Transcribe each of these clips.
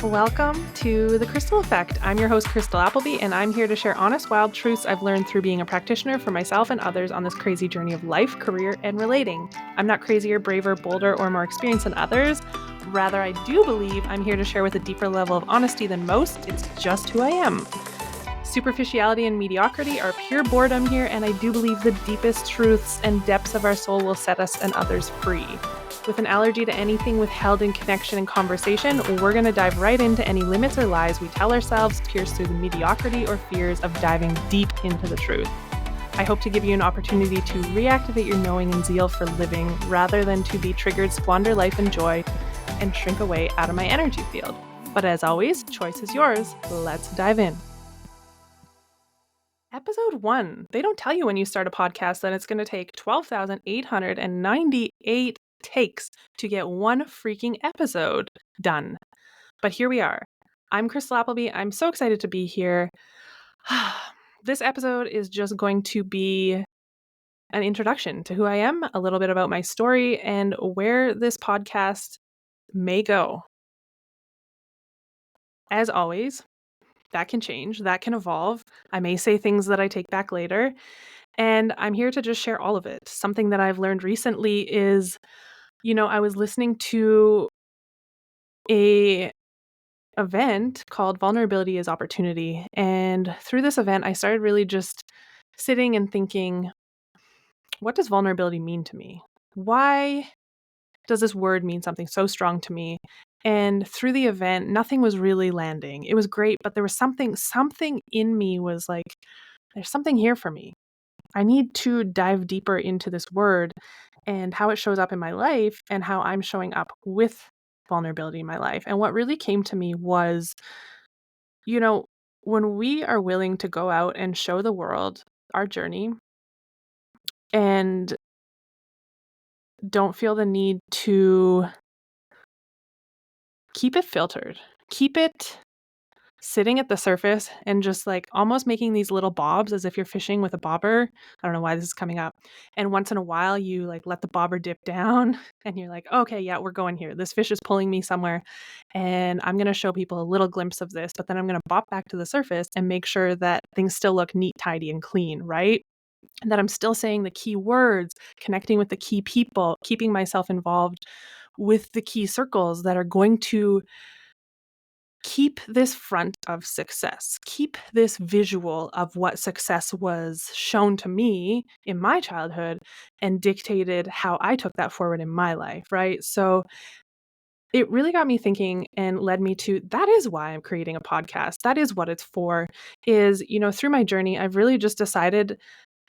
Welcome to the Krystal Effect. I'm your host, Krystal Appleby, and I'm here to share honest, wild truths I've learned through being a practitioner for myself and others on this crazy journey of life, career, and relating. I'm not crazier, braver, bolder, or more experienced than others. Rather, I do believe I'm here to share with a deeper level of honesty than most. It's just who I am. Superficiality and mediocrity are pure boredom here, and I do believe the deepest truths and depths of our soul will set us and others free. With an allergy to anything withheld in connection and conversation, we're going to dive right into any limits or lies we tell ourselves, pierced through the mediocrity or fears of diving deep into the truth. I hope to give you an opportunity to reactivate your knowing and zeal for living, rather than to be triggered, squander life and joy, and shrink away out of my energy field. But as always, choice is yours. Let's dive in. Episode 1. They don't tell you when you start a podcast that it's going to take 12,898 takes to get one freaking episode done. But here we are. I'm Krystal Appleby. I'm so excited to be here. This episode is just going to be an introduction to who I am, a little bit about my story, and where this podcast may go. As always, that can change, that can evolve. I may say things that I take back later, and I'm here to just share all of it. Something that I've learned recently is, I was listening to a event called Vulnerability is Opportunity, and through this event, I started really just sitting and thinking, what does vulnerability mean to me? Why does this word mean something so strong to me? And through the event, nothing was really landing. It was great, but there was something in me was like, there's something here for me. I need to dive deeper into this word and how it shows up in my life and how I'm showing up with vulnerability in my life. And what really came to me was, when we are willing to go out and show the world our journey and don't feel the need to keep it filtered, keep it sitting at the surface and just like almost making these little bobs as if you're fishing with a bobber. I don't know why this is coming up. And once in a while you like let the bobber dip down and you're like, okay, yeah, we're going here. This fish is pulling me somewhere and I'm going to show people a little glimpse of this, but then I'm going to bop back to the surface and make sure that things still look neat, tidy, and clean, right? And that I'm still saying the key words, connecting with the key people, keeping myself involved with the key circles that are going to keep this front of success, keep this visual of what success was shown to me in my childhood and dictated how I took that forward in my life, right? So it really got me thinking and led me to, that is why I'm creating a podcast. That is what it's for, is, through my journey, I've really just decided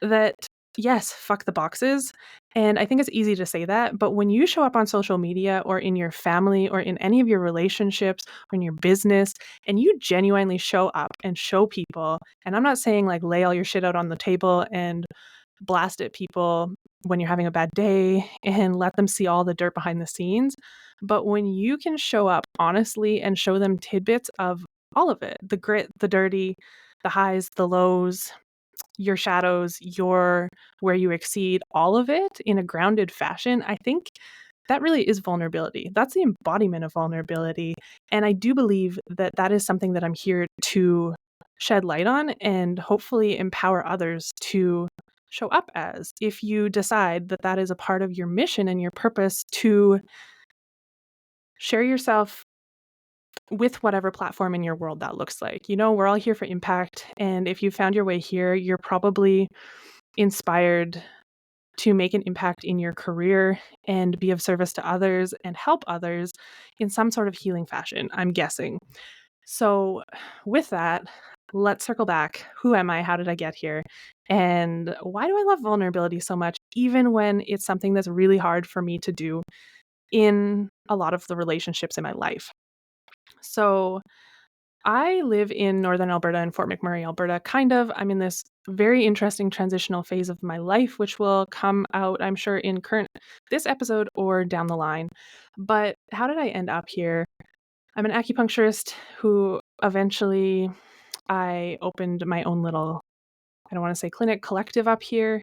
that yes, fuck the boxes. And I think it's easy to say that, but when you show up on social media or in your family or in any of your relationships or in your business and you genuinely show up and show people, and I'm not saying like lay all your shit out on the table and blast at people when you're having a bad day and let them see all the dirt behind the scenes, but when you can show up honestly and show them tidbits of all of it, the grit, the dirty, the highs, the lows, your shadows, your where you exceed, all of it in a grounded fashion, I think that really is vulnerability. That's the embodiment of vulnerability. And I do believe that that is something that I'm here to shed light on and hopefully empower others to show up as, if you decide that that is a part of your mission and your purpose, to share yourself with whatever platform in your world that looks like. We're all here for impact. And if you found your way here, you're probably inspired to make an impact in your career and be of service to others and help others in some sort of healing fashion, I'm guessing. So with that, let's circle back. Who am I? How did I get here? And why do I love vulnerability so much, even when it's something that's really hard for me to do in a lot of the relationships in my life? So I live in Northern Alberta in Fort McMurray, Alberta. I'm in this very interesting transitional phase of my life, which will come out, I'm sure, in this episode or down the line. But how did I end up here? I'm an acupuncturist who eventually I opened my own little, I don't want to say clinic, collective up here.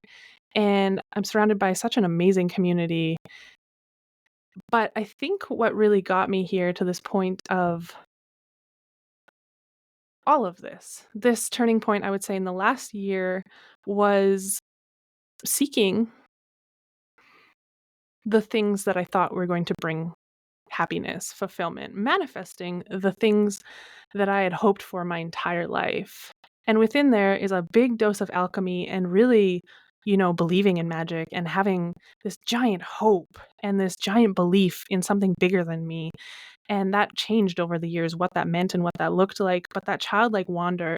And I'm surrounded by such an amazing community. But I think what really got me here to this point of all of this turning point, I would say, in the last year was seeking the things that I thought were going to bring happiness, fulfillment, manifesting the things that I had hoped for my entire life. And within there is a big dose of alchemy and really, believing in magic and having this giant hope and this giant belief in something bigger than me. And that changed over the years, what that meant and what that looked like. But that childlike wonder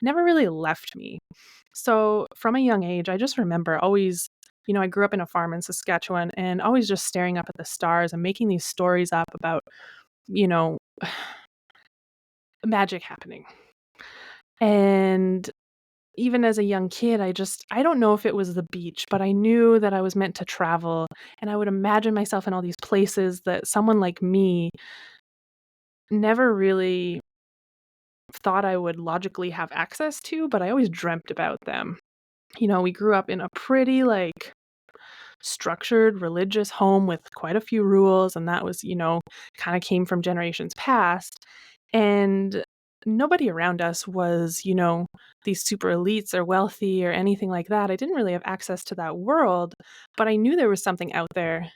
never really left me. So from a young age, I just remember always, I grew up in a farm in Saskatchewan and always just staring up at the stars and making these stories up about, you know, magic happening. And even as a young kid, I don't know if it was the beach, but I knew that I was meant to travel. And I would imagine myself in all these places that someone like me never really thought I would logically have access to, but I always dreamt about them. We grew up in a pretty structured religious home with quite a few rules, and that was, kind of came from generations past. And nobody around us was, these super elites or wealthy or anything like that. I didn't really have access to that world, but I knew there was something out there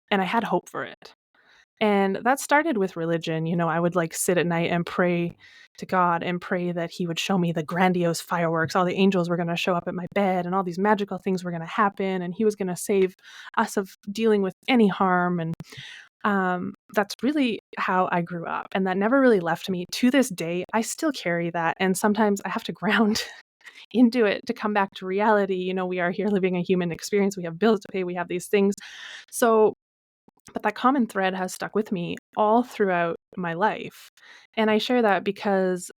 and I had hope for it. And that started with religion. I would sit at night and pray to God and pray that he would show me the grandiose fireworks. All the angels were going to show up at my bed and all these magical things were going to happen. And he was going to save us of dealing with any harm. And that's really how I grew up. And that never really left me. To this day, I still carry that. And sometimes I have to ground into it to come back to reality. We are here living a human experience. We have bills to pay. We have these things. So, but that common thread has stuck with me all throughout my life. And I share that because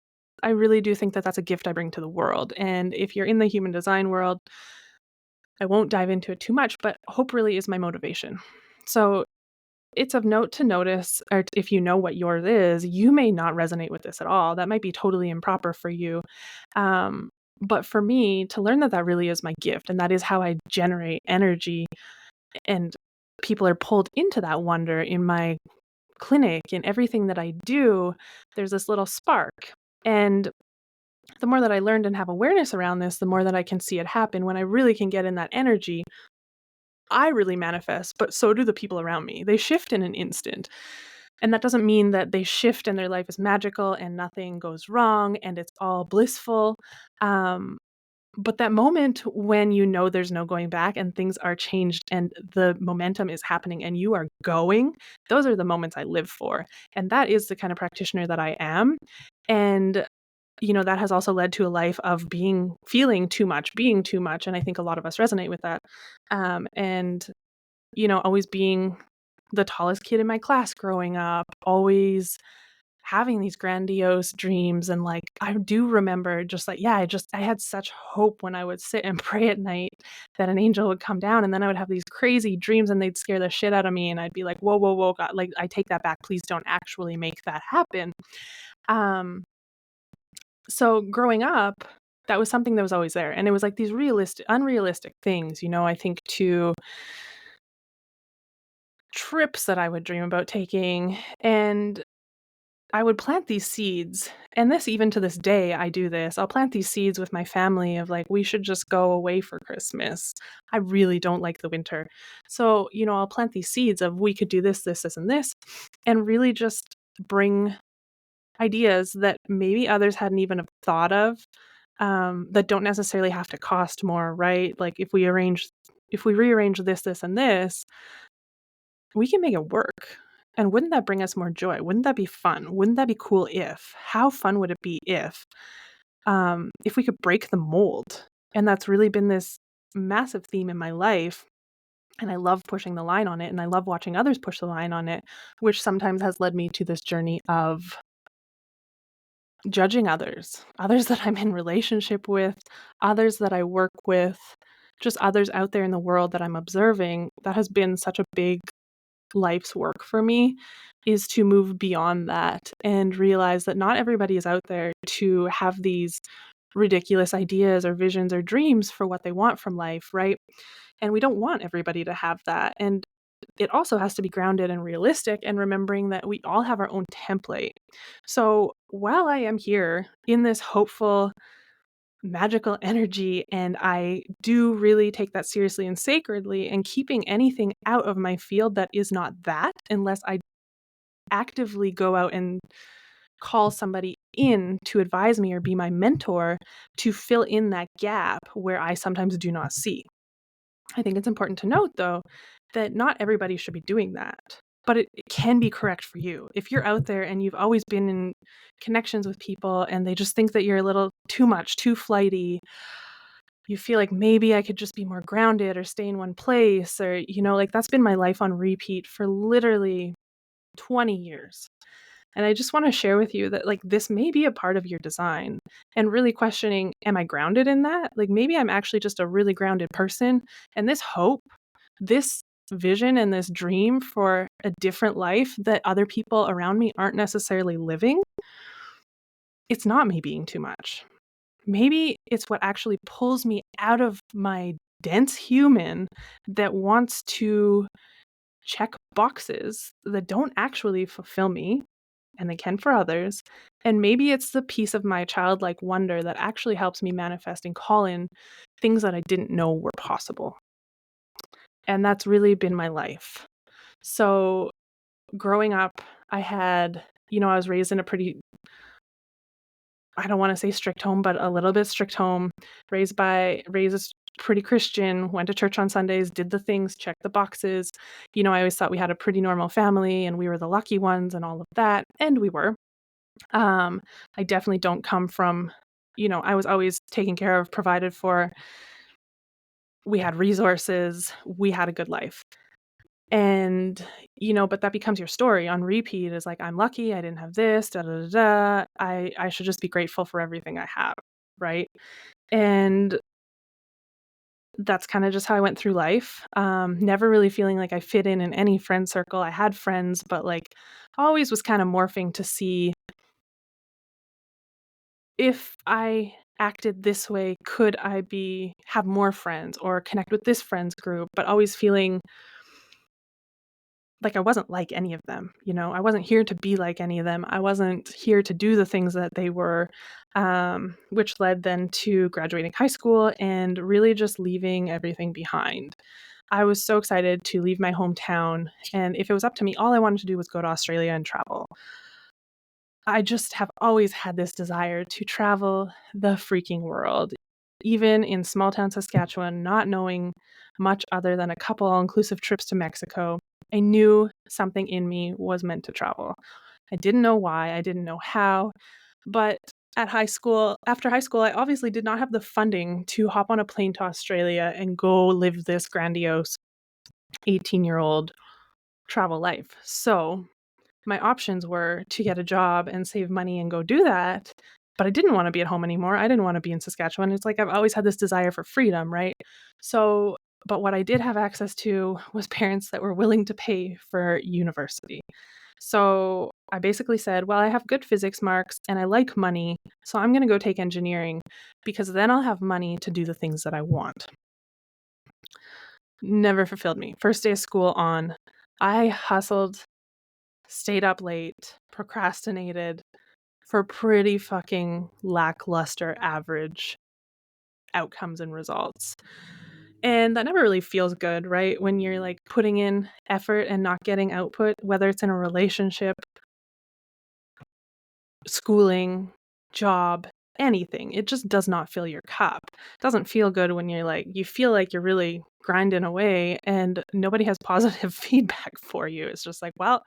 I really do think that that's a gift I bring to the world. And if you're in the human design world, I won't dive into it too much, but hope really is my motivation. So it's of note to notice, or if you know what yours is, you may not resonate with this at all. That might be totally improper for you. But for me, to learn that that really is my gift and that is how I generate energy and people are pulled into that wonder in my clinic, in everything that I do, there's this little spark. And the more that I learned and have awareness around this, the more that I can see it happen. When I really can get in that energy, I really manifest, but so do the people around me. They shift in an instant. And that doesn't mean that they shift and their life is magical and nothing goes wrong and it's all blissful. Um, but that moment when there's no going back and things are changed and the momentum is happening and you are going, those are the moments I live for. And that is the kind of practitioner that I am. And that has also led to a life of feeling too much, being too much. And I think a lot of us resonate with that. And always being the tallest kid in my class growing up, always having these grandiose dreams. And I do remember I had such hope when I would sit and pray at night that an angel would come down and then I would have these crazy dreams and they'd scare the shit out of me. And I'd be like, whoa, whoa, whoa, God, I take that back. Please don't actually make that happen. So growing up, that was something that was always there. And it was these unrealistic things, I think to trips that I would dream about taking. And I would plant these seeds. And even to this day, I do this. I'll plant these seeds with my family of we should just go away for Christmas. I really don't like the winter. So, I'll plant these seeds of we could do this, this, this, and this, and really just bring ideas that maybe others hadn't even have thought of, that don't necessarily have to cost more, right? If we rearrange this, this, and this, we can make it work. And wouldn't that bring us more joy? Wouldn't that be fun? Wouldn't that be cool how fun would it be if we could break the mold? And that's really been this massive theme in my life. And I love pushing the line on it. And I love watching others push the line on it, which sometimes has led me to this journey of judging others that I'm in relationship with, others that I work with, just others out there in the world that I'm observing. That has been such a big life's work for me, is to move beyond that and realize that not everybody is out there to have these ridiculous ideas or visions or dreams for what they want from life, right? And we don't want everybody to have that. And it also has to be grounded and realistic, and remembering that we all have our own template. So while I am here in this hopeful, magical energy, and I do really take that seriously and sacredly, and keeping anything out of my field that is not that, unless I actively go out and call somebody in to advise me or be my mentor to fill in that gap where I sometimes do not see. I think it's important to note, though, that not everybody should be doing that, but it can be correct for you. If you're out there and you've always been in connections with people and they just think that you're a little too much, too flighty, you feel like maybe I could just be more grounded or stay in one place, or, like that's been my life on repeat for literally 20 years. And I just want to share with you that, like, this may be a part of your design, and really questioning, am I grounded in that? Like, maybe I'm actually just a really grounded person. And this hope, this vision, and this dream for a different life that other people around me aren't necessarily living, it's not me being too much. Maybe it's what actually pulls me out of my dense human that wants to check boxes that don't actually fulfill me, and they can for others. And maybe it's the piece of my childlike wonder that actually helps me manifest and call in things that I didn't know were possible. And that's really been my life. So growing up, I had, I was raised in a pretty, I don't want to say strict home, but a little bit strict home, raised pretty Christian, went to church on Sundays, did the things, checked the boxes. I always thought we had a pretty normal family and we were the lucky ones and all of that. And we were. I definitely don't come from, I was always taken care of, provided for. We had resources. We had a good life. And, but that becomes your story on repeat, is like, I'm lucky, I didn't have this, da da da da. I should just be grateful for everything I have. Right. And that's kind of just how I went through life. Never really feeling like I fit in any friend circle. I had friends, but like always was kind of morphing to see if I acted this way, could I have more friends or connect with this friends group, but always feeling like I wasn't like any of them. I wasn't here to be like any of them. I wasn't here to do the things that they were, which led then to graduating high school and really just leaving everything behind. I was so excited to leave my hometown, and if it was up to me, all I wanted to do was go to Australia and travel. I just have always had this desire to travel the freaking world, even in small town Saskatchewan, not knowing much other than a couple all-inclusive trips to Mexico. I knew something in me was meant to travel. I didn't know why, I didn't know how, but after high school, I obviously did not have the funding to hop on a plane to Australia and go live this grandiose 18-year-old travel life. So my options were to get a job and save money and go do that. But I didn't want to be at home anymore. I didn't want to be in Saskatchewan. It's like I've always had this desire for freedom, right? So, but what I did have access to was parents that were willing to pay for university. So I basically said, well, I have good physics marks and I like money, so I'm going to go take engineering because then I'll have money to do the things that I want. Never fulfilled me. First day of school on, I hustled, stayed up late, procrastinated for pretty fucking lackluster average outcomes and results. And that never really feels good, right? When you're like putting in effort and not getting output, whether it's in a relationship, schooling, job, anything. It just does not fill your cup. It doesn't feel good when you feel like you're really grinding away and nobody has positive feedback for you. It's just like, well,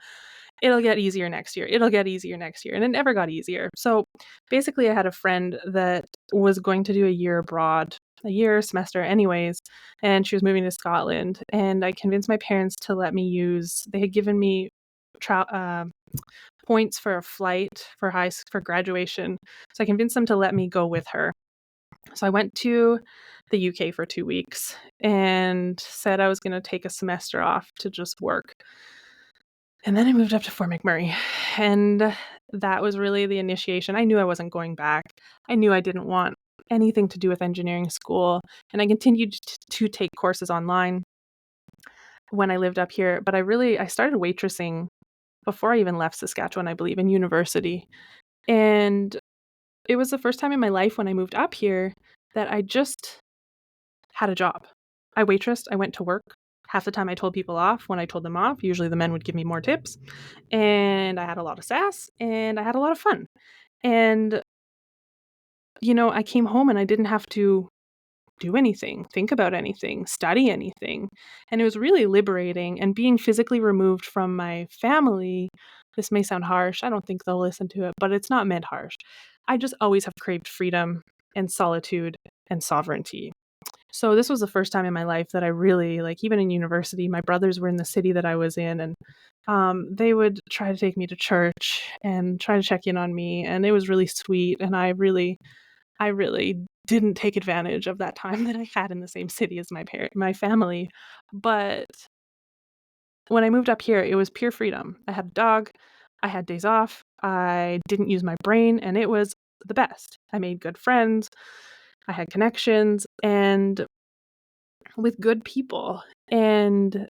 it'll get easier next year. It'll get easier next year. And it never got easier. So basically, I had a friend that was going to do a year abroad, semester anyways, and she was moving to Scotland. And I convinced my parents to let me they had given me points for a flight for graduation. So I convinced them to let me go with her. So I went to the UK for 2 weeks and said I was going to take a semester off to just work. And then I moved up to Fort McMurray, and that was really the initiation. I knew I wasn't going back. I knew I didn't want anything to do with engineering school, and I continued to take courses online. when I lived up here, but I started waitressing before I even left Saskatchewan, I believe, in university. And it was the first time in my life when I moved up here that I just had a job. I waitressed, I went to work. Half the time I told people off. When I told them off, usually the men would give me more tips. And I had a lot of sass and I had a lot of fun. And, I came home and I didn't have to do anything, think about anything, study anything. And it was really liberating. And being physically removed from my family, this may sound harsh. I don't think they'll listen to it, but it's not meant harsh. I just always have craved freedom and solitude and sovereignty. So this was the first time in my life that I really, like, even in university, my brothers were in the city that I was in, and they would try to take me to church and try to check in on me, and it was really sweet. And I really didn't take advantage of that time that I had in the same city as my family. But when I moved up here, it was pure freedom. I had a dog, I had days off, I didn't use my brain, and it was the best. I made good friends, I had connections, and with good people. And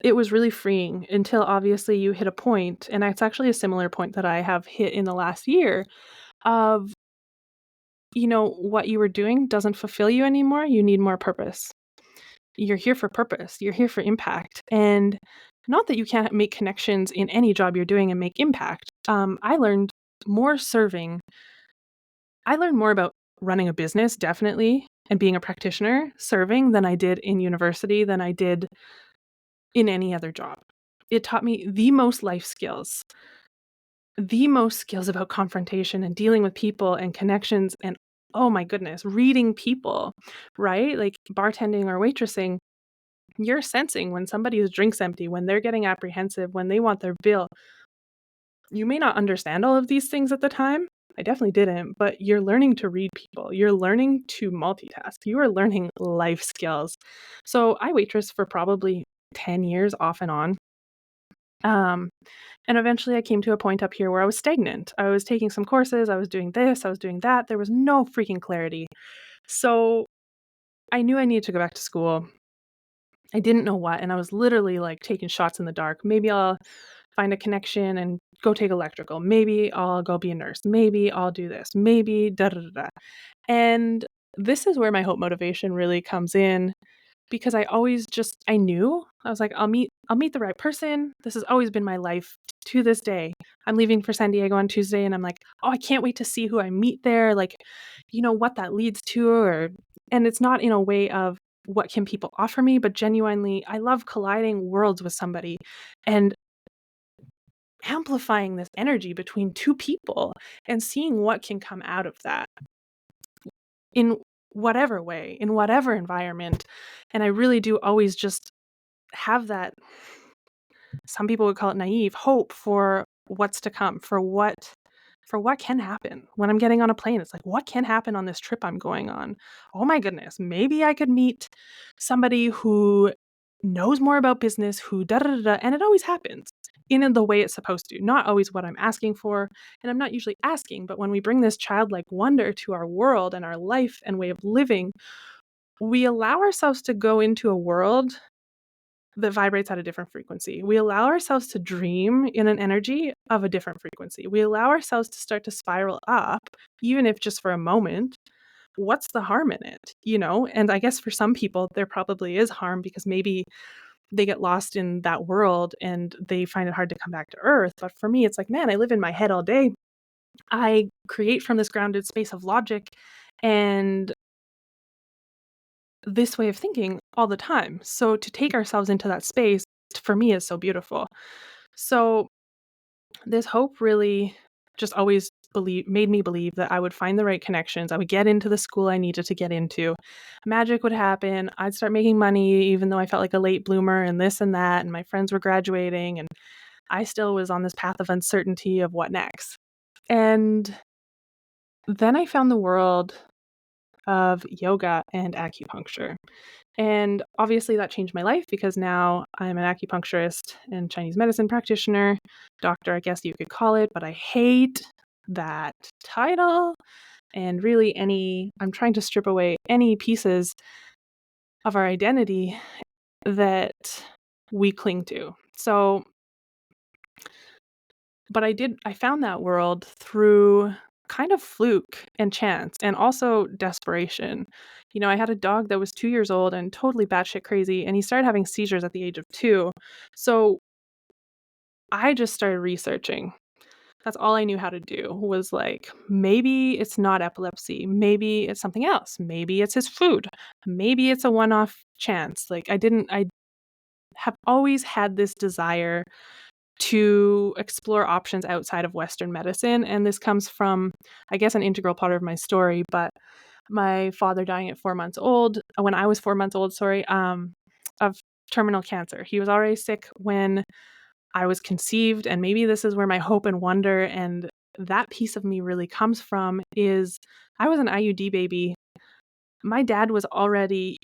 it was really freeing until obviously you hit a point, and it's actually a similar point that I have hit in the last year of, what you were doing doesn't fulfill you anymore. You need more purpose. You're here for purpose. You're here for impact. And not that you can't make connections in any job you're doing and make impact. I learned more serving. I learned more about running a business, definitely, and being a practitioner, serving, than I did in university, than I did in any other job. It taught me the most skills about confrontation and dealing with people and connections and, oh my goodness, reading people, right? Like bartending or waitressing, you're sensing when somebody's drink's empty, when they're getting apprehensive, when they want their bill. You may not understand all of these things at the time. I definitely didn't, but you're learning to read people. You're learning to multitask. You are learning life skills. So I waitressed for probably 10 years off and on. And eventually I came to a point up here where I was stagnant. I was taking some courses, I was doing this, I was doing that. There was no freaking clarity. So I knew I needed to go back to school. I didn't know what, and I was literally like taking shots in the dark. Maybe I'll find a connection and go take electrical. Maybe I'll go be a nurse. Maybe I'll do this. Maybe da da da da. And this is where my hope motivation really comes in, because I knew. I was like, I'll meet the right person. This has always been my life to this day. I'm leaving for San Diego on Tuesday and I'm like, oh, I can't wait to see who I meet there, like, what that leads to. And it's not in a way of what can people offer me, but genuinely, I love colliding worlds with somebody and amplifying this energy between two people and seeing what can come out of that in whatever way, in whatever environment. And I really do always just have that, some people would call it naive hope for what's to come, for what can happen when I'm getting on a plane. It's like, what can happen on this trip I'm going on? Oh my goodness, maybe I could meet somebody who knows more about business, who da da da, da, and it always happens in the way it's supposed to. Not always what I'm asking for, and I'm not usually asking, but when we bring this childlike wonder to our world and our life and way of living, we allow ourselves to go into a world that vibrates at a different frequency. We allow ourselves to dream in an energy of a different frequency. We allow ourselves to start to spiral up, even if just for a moment. What's the harm in it? And I guess for some people, there probably is harm because maybe they get lost in that world and they find it hard to come back to earth. But for me, it's like, man, I live in my head all day. I create from this grounded space of logic and this way of thinking all the time. So to take ourselves into that space, for me, is so beautiful. So this hope really just always made me believe that I would find the right connections. I would get into the school I needed to get into. Magic would happen. I'd start making money, even though I felt like a late bloomer and this and that, and my friends were graduating, and I still was on this path of uncertainty of what next. And then I found the world of yoga and acupuncture. And obviously that changed my life because now I'm an acupuncturist and Chinese medicine practitioner, doctor, I guess you could call it, but I hate that title. And really I'm trying to strip away any pieces of our identity that we cling to. So, but I found that world through kind of fluke and chance and also desperation. I had a dog that was 2 years old and totally batshit crazy, and he started having seizures at the age of 2. So I just started researching. That's all I knew how to do was like, maybe it's not epilepsy. Maybe it's something else. Maybe it's his food. Maybe it's a one-off chance. I have always had this desire to explore options outside of Western medicine. And this comes from, I guess, an integral part of my story, but my father dying at 4 months old, when I was 4 months old, of terminal cancer. He was already sick when I was conceived, and maybe this is where my hope and wonder and that piece of me really comes from is I was an IUD baby. My dad was already,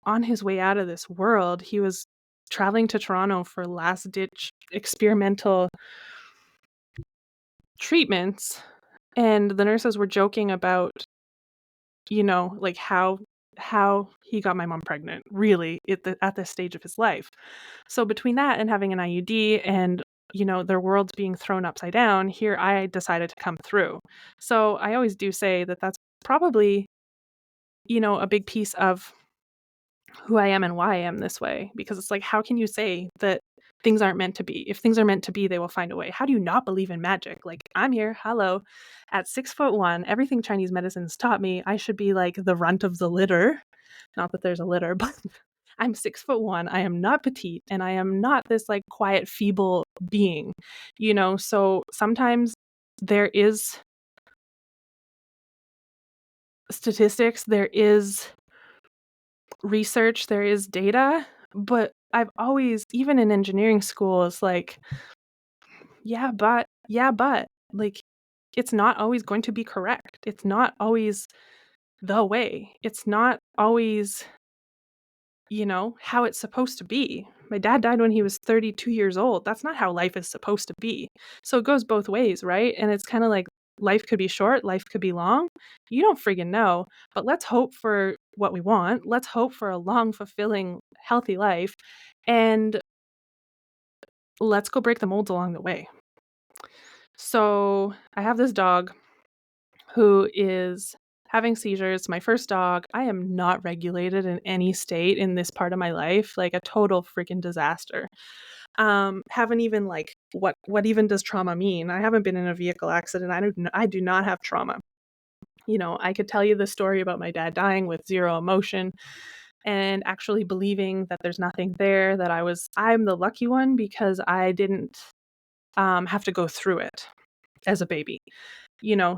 on his way out of this world. He was traveling to Toronto for last ditch experimental treatments, and the nurses were joking about, like how he got my mom pregnant, really, at this stage of his life. So between that and having an IUD and, their worlds being thrown upside down, here I decided to come through. So I always do say that that's probably, a big piece of who I am and why I am this way, because it's like, how can you say that things aren't meant to be? If things are meant to be, they will find a way. How do you not believe in magic? Like, I'm here, hello, at 6'1", everything Chinese medicine's taught me, I should be like the runt of the litter. Not that there's a litter, but I'm 6'1". I am not petite, and I am not this like quiet, feeble being, So sometimes there is statistics, there is research, there is data, but I've always, even in engineering school, it's like, yeah, but, like, it's not always going to be correct. It's not always the way. It's not always, how it's supposed to be. My dad died when he was 32 years old. That's not how life is supposed to be. So it goes both ways, right? And it's kind of like life could be short, life could be long. You don't friggin' know, but let's hope for what we want. Let's hope for a long, fulfilling, healthy life. And let's go break the molds along the way. So I have this dog who is having seizures. My first dog. I am not regulated in any state in this part of my life, like a total freaking disaster. Haven't even like what even does trauma mean? I haven't been in a vehicle accident. I do not have trauma. I could tell you the story about my dad dying with zero emotion and actually believing that there's nothing there, that I'm the lucky one because I didn't have to go through it as a baby.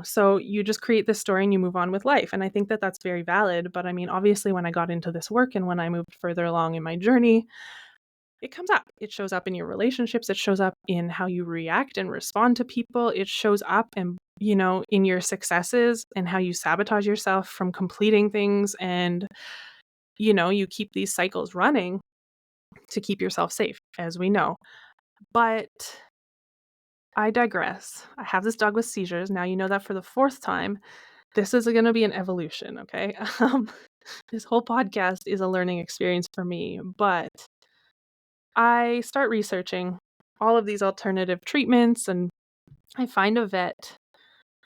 So you just create this story and you move on with life. And I think that that's very valid. But I mean, obviously, when I got into this work and when I moved further along in my journey, it comes up. It shows up in your relationships. It shows up in how you react and respond to people. It shows up in your successes and how you sabotage yourself from completing things. And, you keep these cycles running to keep yourself safe, as we know. But I digress. I have this dog with seizures. Now you know that for the 4th time. This is going to be an evolution, okay? This whole podcast is a learning experience for me, but I start researching all of these alternative treatments, and I find a vet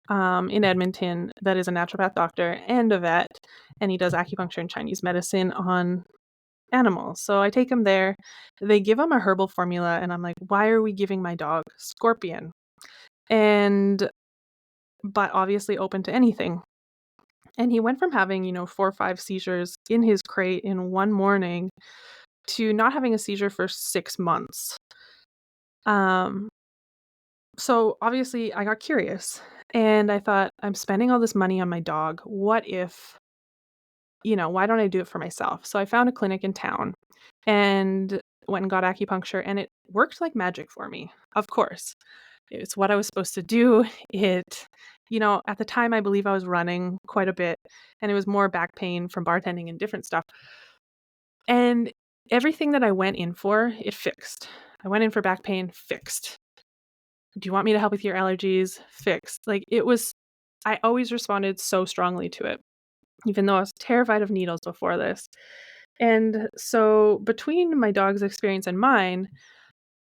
in Edmonton that is a naturopath doctor and a vet, and he does acupuncture and Chinese medicine on animals. So I take him there. They give him a herbal formula, and I'm like, why are we giving my dog scorpion? But obviously open to anything. And he went from having, 4 or 5 seizures in his crate in one morning to not having a seizure for 6 months. So obviously I got curious and I thought, I'm spending all this money on my dog. What if, why don't I do it for myself? So I found a clinic in town and went and got acupuncture, and it worked like magic for me. Of course, it's what I was supposed to do. At the time, I believe I was running quite a bit, and it was more back pain from bartending and different stuff. And everything that I went in for, it fixed. I went in for back pain, fixed. Do you want me to help with your allergies? Fixed. I always responded so strongly to it, even though I was terrified of needles before this. And so between my dog's experience and mine,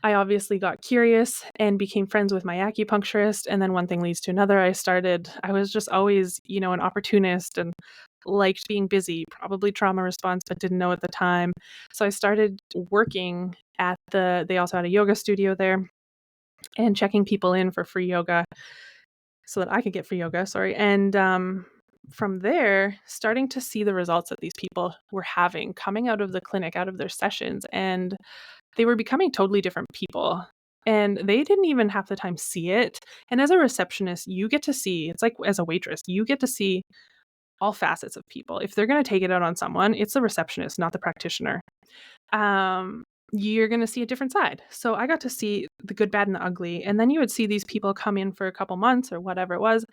I obviously got curious and became friends with my acupuncturist. And then one thing leads to another. I was just always, an opportunist and liked being busy, probably trauma response, but didn't know at the time. So I started working they also had a yoga studio there and checking people in for free yoga so that I could get free yoga. Sorry. And, from there, starting to see the results that these people were having coming out of the clinic, out of their sessions, and they were becoming totally different people. And they didn't even half the time see it. And as a receptionist, you get to see, it's like as a waitress, you get to see all facets of people. If they're going to take it out on someone, it's the receptionist, not the practitioner. Um, you're going to see a different side. So I got to see the good, bad, and the ugly. And then you would see these people come in for a couple months or whatever it was,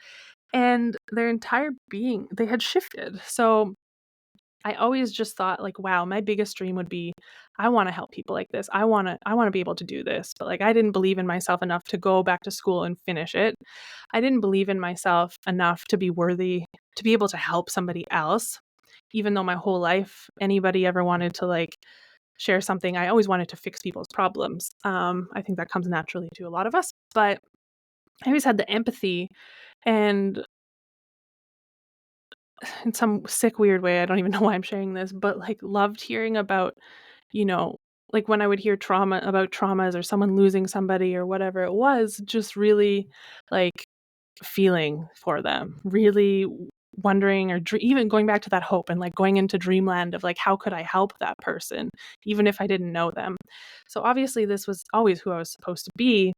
and their entire being, they had shifted. So I always just thought like, wow, my biggest dream would be I want to help people like this. I want to be able to do this. But like I didn't believe in myself enough to go back to school and finish it. I didn't believe in myself enough to be worthy to be able to help somebody else. Even though my whole life anybody ever wanted to like share something, I always wanted to fix people's problems. I think that comes naturally to a lot of us, but I always had the empathy and in some sick, weird way, I don't even know why I'm sharing this, but, like, loved hearing about, you know, like, when I would hear about traumas or someone losing somebody or whatever it was, just really, like, feeling for them, really wondering or even going back to that hope and, like, going into dreamland of, like, how could I help that person, even if I didn't know them? So, obviously, this was always who I was supposed to be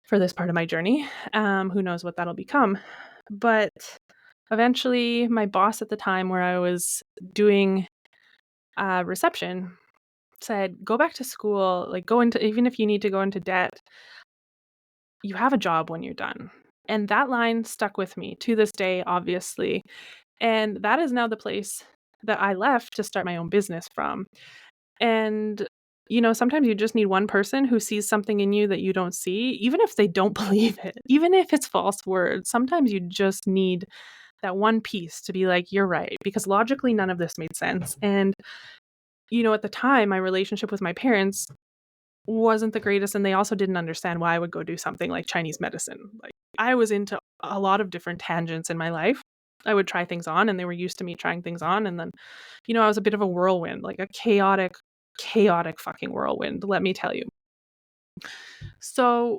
for this part of my journey. Who knows what that'll become? But eventually, my boss at the time where I was doing reception said, go back to school, like go into, even if you need to go into debt, you have a job when you're done. And that line stuck with me to this day, obviously. And that is now the place that I left to start my own business from. And, sometimes you just need one person who sees something in you that you don't see, even if they don't believe it, even if it's false words. Sometimes you just need that one piece to be like, you're right, because logically none of this made sense. And, at the time, my relationship with my parents wasn't the greatest, and they also didn't understand why I would go do something like Chinese medicine. Like, I was into a lot of different tangents in my life. I would try things on, and they were used to me trying things on. And then, I was a bit of a whirlwind, like a chaotic, chaotic fucking whirlwind, let me tell you. So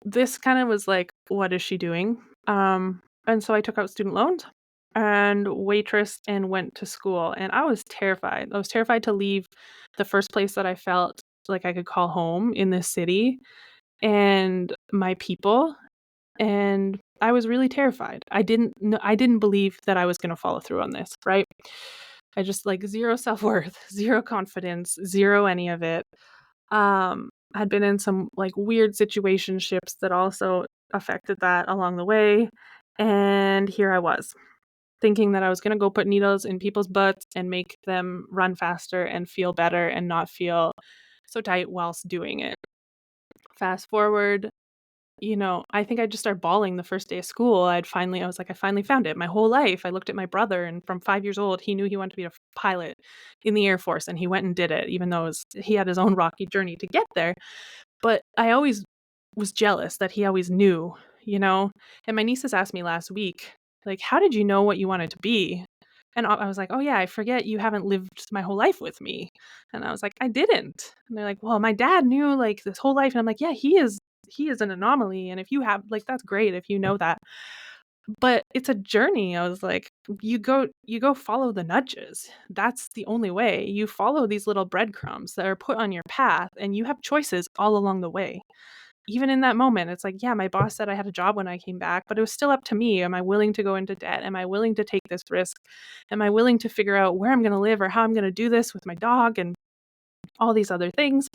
this kind of was like, what is she doing? And so I took out student loans and waitressed and went to school. And I was terrified. I was terrified to leave the first place that I felt like I could call home in this city and my people. And I was really terrified. I didn't believe that I was going to follow through on this, right? I just like zero self-worth, zero confidence, zero any of it. Had been in some like weird situationships that also affected that along the way. And here I was, thinking that I was going to go put needles in people's butts and make them run faster and feel better and not feel so tight whilst doing it. Fast forward, I think I just started bawling the first day of school. I was like, I finally found it. My whole life, I looked at my brother, and from 5 years old, he knew he wanted to be a pilot in the Air Force, and he went and did it, even though he had his own rocky journey to get there. But I always was jealous that he always knew, you know? And my nieces asked me last week, like, how did you know what you wanted to be? And I was like, oh, yeah, I forget you haven't lived my whole life with me. And I was like, I didn't. And they're like, well, my dad knew like this whole life. And I'm like, yeah, he is an anomaly. And if you have, like, that's great if you know that. But it's a journey. I was like, you go follow the nudges. That's the only way. You follow these little breadcrumbs that are put on your path, and you have choices all along the way. Even in that moment, it's like, yeah, my boss said I had a job when I came back, but it was still up to me. Am I willing to go into debt? Am I willing to take this risk? Am I willing to figure out where I'm going to live or how I'm going to do this with my dog and all these other things?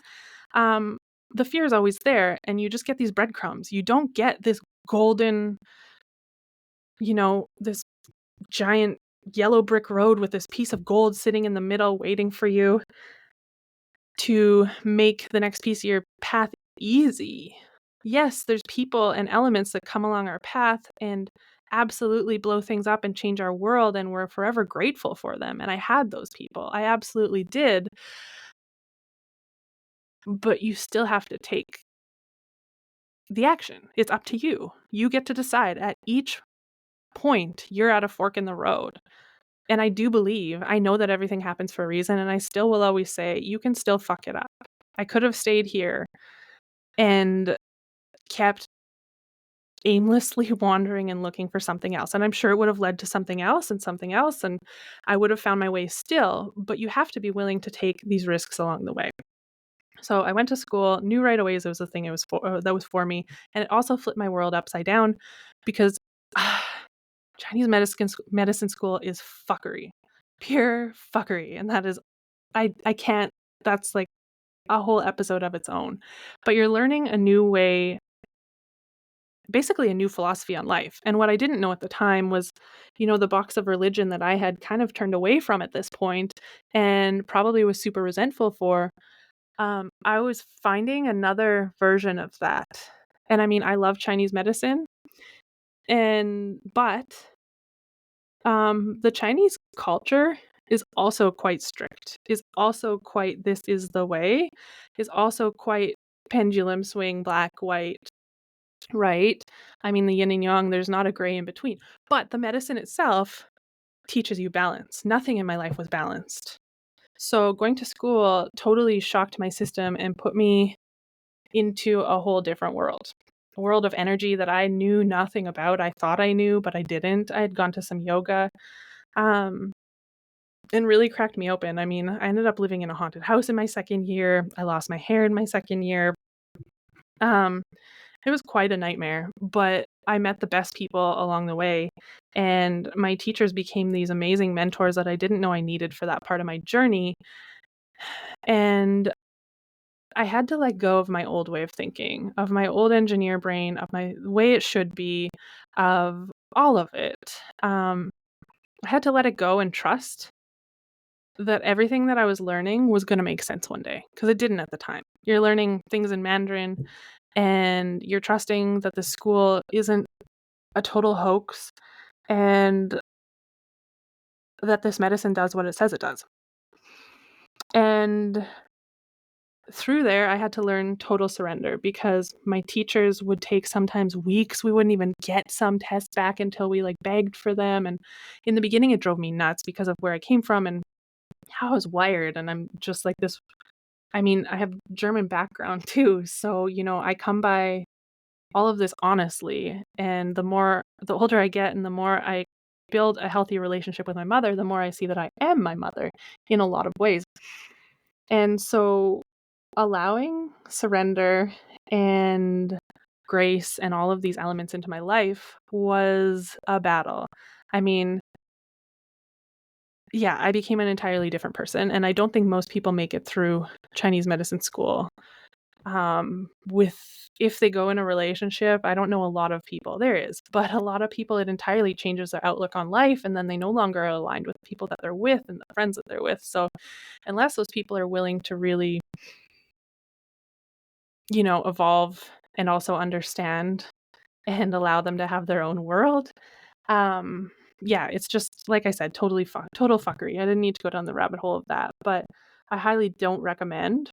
Um, the fear is always there, and you just get these breadcrumbs. You don't get this golden, this giant yellow brick road with this piece of gold sitting in the middle waiting for you to make the next piece of your path easy. Yes, there's people and elements that come along our path and absolutely blow things up and change our world, and we're forever grateful for them, and I had those people. I absolutely did, but you still have to take the action. It's up to you. You get to decide at each point you're at a fork in the road. And I know that everything happens for a reason, and I still will always say, you can still fuck it up. I could have stayed here and kept aimlessly wandering and looking for something else. And I'm sure it would have led to something else, and I would have found my way still. But you have to be willing to take these risks along the way. So I went to school, knew right away as it was a thing that was for me, and it also flipped my world upside down because Chinese medicine school is fuckery, pure fuckery, and that is I can't. That's like a whole episode of its own. But you're learning a new way, basically a new philosophy on life. And what I didn't know at the time was, the box of religion that I had kind of turned away from at this point and probably was super resentful for. I was finding another version of that. And I mean, I love Chinese medicine, but the Chinese culture is also quite strict, is also quite this is the way, is also quite pendulum swing, black, white, right? I mean, the yin and yang, there's not a gray in between. But the medicine itself teaches you balance. Nothing in my life was balanced. So going to school totally shocked my system and put me into a whole different world. A world of energy that I knew nothing about. I thought I knew, but I didn't. I had gone to some yoga. And really cracked me open. I mean, I ended up living in a haunted house in my second year. I lost my hair in my second year. Um, it was quite a nightmare, but I met the best people along the way. And my teachers became these amazing mentors that I didn't know I needed for that part of my journey. And I had to let go of my old way of thinking, of my old engineer brain, of my way it should be, of all of it. I had to let it go and trust that everything that I was learning was going to make sense one day, because it didn't at the time. You're learning things in Mandarin and you're trusting that the school isn't a total hoax and that this medicine does what it says it does. And through there, I had to learn total surrender because my teachers would take sometimes weeks. We wouldn't even get some tests back until we begged for them. And in the beginning, it drove me nuts because of where I came from and how I was wired. And I'm just like this. I mean, I have German background too. So, I come by all of this honestly. And the older I get and the more I build a healthy relationship with my mother, the more I see that I am my mother in a lot of ways. And so allowing surrender and grace and all of these elements into my life was a battle. I mean, yeah, I became an entirely different person. And I don't think most people make it through Chinese medicine school. If they go in a relationship, I don't know a lot of people. There is, but a lot of people, it entirely changes their outlook on life, and then they no longer are aligned with the people that they're with and the friends that they're with. So unless those people are willing to really, evolve and also understand and allow them to have their own world, yeah, it's just like I said, total fuckery. I didn't need to go down the rabbit hole of that, but I highly don't recommend.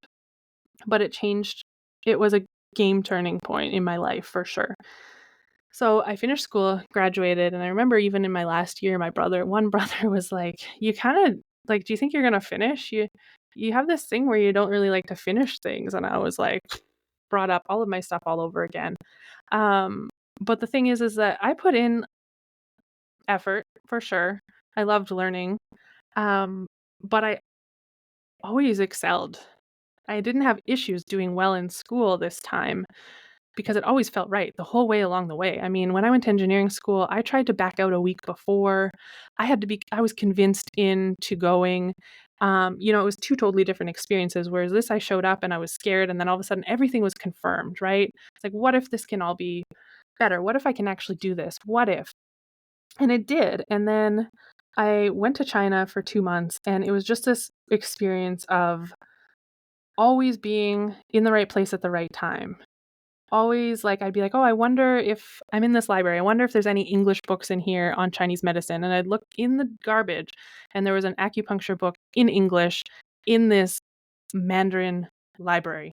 But it was a game turning point in my life for sure. So I finished school, graduated, and I remember even in my last year, one brother was like, "You kind of do you think you're gonna finish? You have this thing where you don't really like to finish things." And I was like, brought up all of my stuff all over again. But the thing is that I put in effort for sure. I loved learning, but I always excelled. I didn't have issues doing well in school this time because it always felt right the whole way along the way. I mean, when I went to engineering school, I tried to back out a week before. I was convinced into going. It was two totally different experiences. Whereas this, I showed up and I was scared, and then all of a sudden everything was confirmed, right? It's like, what if this can all be better? What if I can actually do this? What if? And it did. And then I went to China for 2 months, and it was just this experience of always being in the right place at the right time. always like, I'd be like, oh, I wonder if I'm in this library. I wonder if there's any English books in here on Chinese medicine. And I'd look in the garbage and there was an acupuncture book in English in this Mandarin library.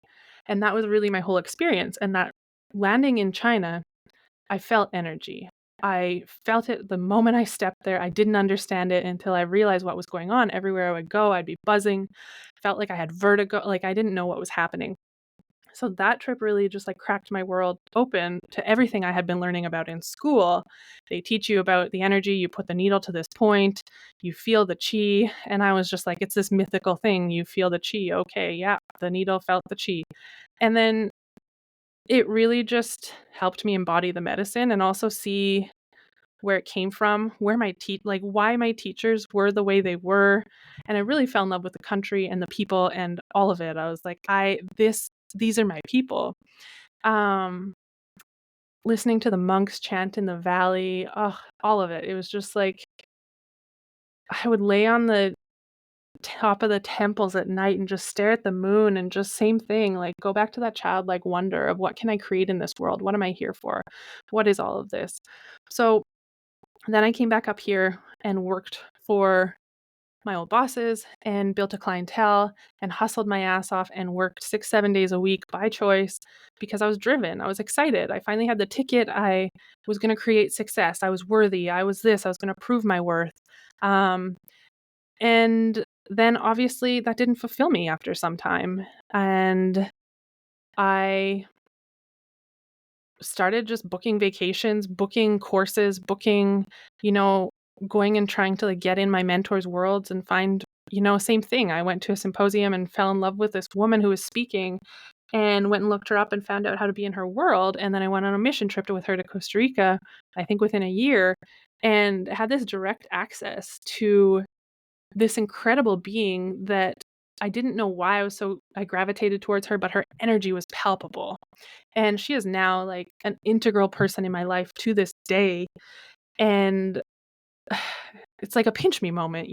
And that was really my whole experience. And that landing in China, I felt energy. I felt it the moment I stepped there. I didn't understand it until I realized what was going on. Everywhere I would go, I'd be buzzing, felt like I had vertigo, like I didn't know what was happening. So that trip really just like cracked my world open to everything I had been learning about in school. They teach you about the energy, you put the needle to this point, you feel the chi. And I was just like, it's this mythical thing. You feel the chi. Okay, yeah, the needle felt the chi. And then it really just helped me embody the medicine and also see where it came from, where like why my teachers were the way they were. And I really fell in love with the country and the people and all of it. I was like, these are my people. Um, Listening to the monks chant in the valley, oh, all of it. It was just like I would lay on the top of the temples at night and just stare at the moon and just same thing, like go back to that childlike wonder of what can I create in this world? What am I here for? What is all of this? So then I came back up here and worked for my old bosses and built a clientele and hustled my ass off and worked 6, 7 days a week by choice because I was driven. I was excited. I finally had the ticket. I was going to create success. I was worthy. I was this. I was going to prove my worth. And then obviously that didn't fulfill me after some time. And I started just booking vacations, booking courses, booking, you know, going and trying to like get in my mentors' worlds and find, same thing. I went to a symposium and fell in love with this woman who was speaking and went and looked her up and found out how to be in her world. And then I went on a mission trip with her to Costa Rica, I think within a year, and had this direct access to this incredible being that I didn't know why I gravitated towards her, but her energy was palpable. And she is now like an integral person in my life to this day. And it's like a pinch me moment,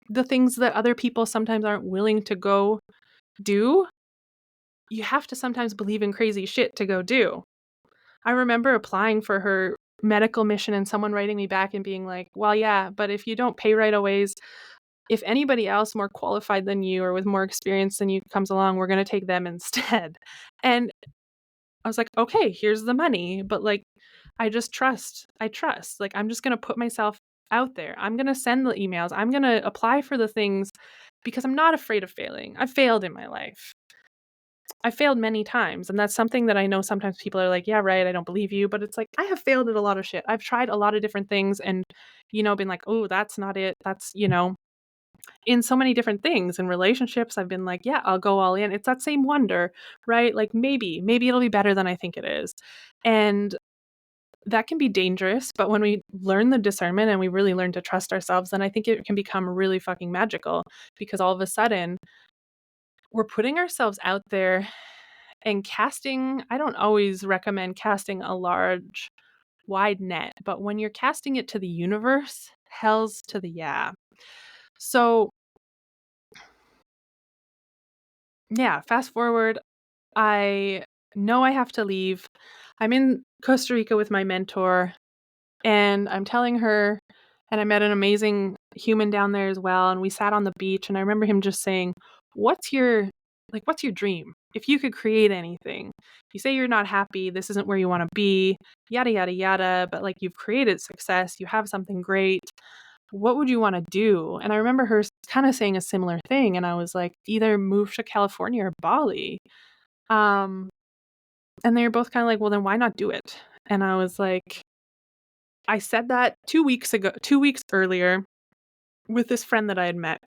The things that other people sometimes aren't willing to go do, you have to sometimes believe in crazy shit to go do. I remember applying for her medical mission and someone writing me back and being like, well, yeah, but if you don't pay right away, if anybody else more qualified than you or with more experience than you comes along, we're going to take them instead. And I was like, okay, here's the money. But like, I just trust. I trust. Like, I'm just going to put myself out there. I'm going to send the emails. I'm going to apply for the things because I'm not afraid of failing. I've failed in my life. I failed many times. And that's something that I know sometimes people are like, yeah, right. I don't believe you. But it's like, I have failed at a lot of shit. I've tried a lot of different things and, been like, oh, that's not it. That's, in so many different things. In relationships, I've been like, yeah, I'll go all in. It's that same wonder, right? Like maybe it'll be better than I think it is. And that can be dangerous, but when we learn the discernment and we really learn to trust ourselves, then I think it can become really fucking magical because all of a sudden we're putting ourselves out there and casting. I don't always recommend casting a large, wide net, but when you're casting it to the universe, hell's to the yeah. So yeah, fast forward, I know I have to leave. I'm in Costa Rica with my mentor, and I'm telling her, and I met an amazing human down there as well, and we sat on the beach, and I remember him just saying, what's your dream? If you could create anything, you say you're not happy, this isn't where you want to be, yada, yada, yada, but like you've created success, you have something great. What would you want to do? And I remember her kind of saying a similar thing, and I was like, either move to California or Bali. Um, and they were both kind of like, well, then why not do it? And I was like, I said that 2 weeks ago, 2 weeks earlier with this friend that I had met.